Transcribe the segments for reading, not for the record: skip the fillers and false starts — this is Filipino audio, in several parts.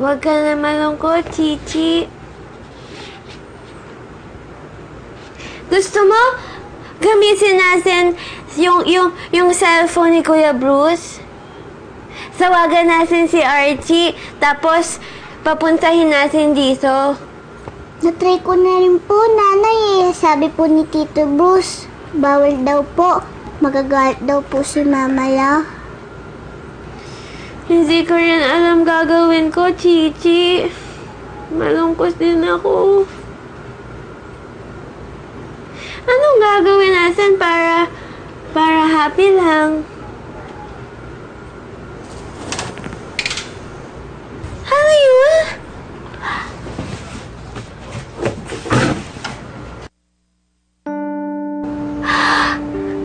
Huwag ka na malungkot, Chichi. Gusto mo gamitin natin yung cellphone ni Kuya Bruce? Tawagan natin si Archie, tapos papuntahin natin dito. Natry ko na rin po, Nanay. Sabi po ni Tito Bruce, bawal daw po. Magagalit daw po si Mama La. Hindi ko rin alam gagawin ko, Chichi. Malungkot din ako. Anong gagawin natin para happy lang? Ano yun?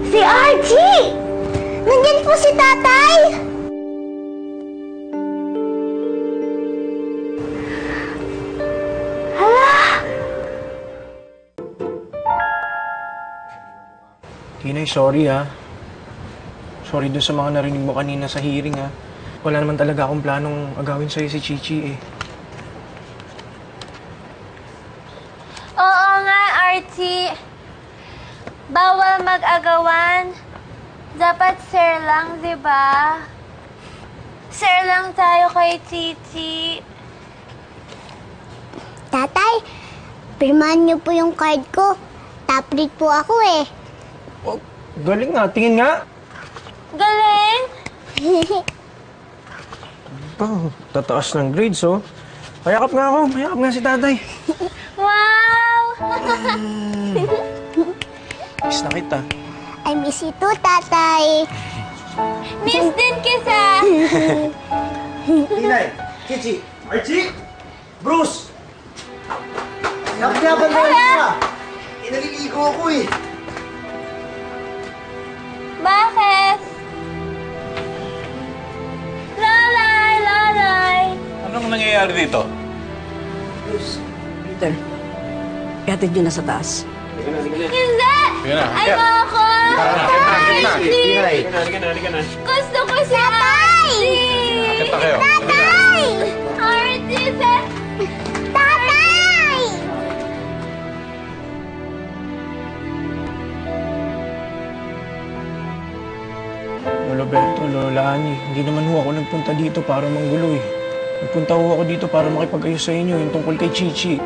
Si Archie! Nandyan po si Tatay! Tinay, sorry ha. Sorry dun sa mga narinig mo kanina sa hearing ha. Wala naman talaga akong planong agawin sa'yo si Chichi eh. Oo nga, Archie. Bawal mag-agawan. Dapat sir lang, di ba? Sir lang tayo kay Chichi. Tatay, pirmahan niyo po yung card ko. Top rate po ako eh. Oh, galing nga. Tingin nga. Galing! Oh, tataas ng grades oh. Payakap nga ako. Payakap nga si tatay. Wow! Miss na kita. I miss you too, Tatay. Miss din kita! Tinay, Chichi, Archie, Bruce! Nakakyaban na rin ka. Naliligo ako eh. Bakit? Lalay! Lalay! Anong nangyayari dito? Peter, ihatid niyo na sa taas. Hindi! Sige na, Ayoko! Tinay. Gusto ko si Archie! Akit na kayo. Tatay! Archie! Tatay! Lolo Berto, Lola Ani, hindi naman ho ako nagpunta dito para manggulo eh. Nagpunta ho ako dito para makipag-ayos sa inyo, yung tungkol kay Chichi.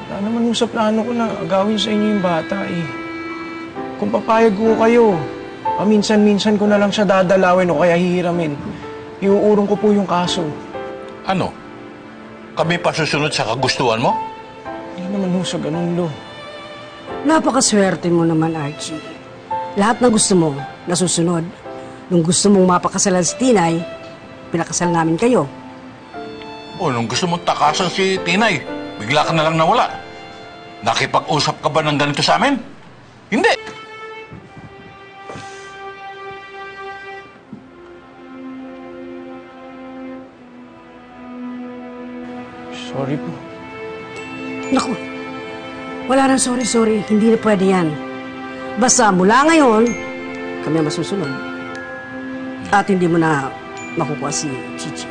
Wala naman ho sa plano ko na agawin sa inyo yung bata eh. Kung papayag ho kayo, paminsan-minsan ko na lang siya dadalawin o kaya hihiramin. Iuurong ko po yung kaso. Ano? Kami pa susunod sa kagustuhan mo? Hindi naman ho sa ganun, Lo. Napakaswerte mo naman, Archie. Lahat na gusto mo, nasusunod. Nung gusto mong mapakasalan si Tinay, pinakasal namin kayo. O, nung gusto mong takasan si Tinay, bigla ka na lang nawala. Nakipag-usap ka ba ng ganito sa amin? Hindi! Sorry po. Naku, wala nang sorry. Hindi na pwede yan. Basta mula ngayon, kami ang masusunod. At hindi mo na makukuha si Chichi.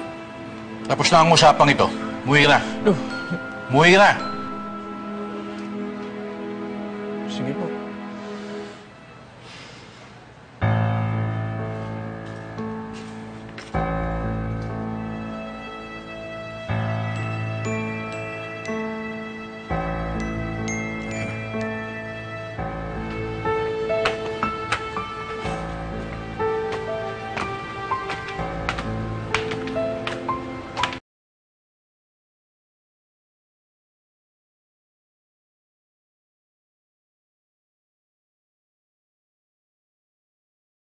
Tapos na ang usapang ito. Muwi ka na. Muwi ka na.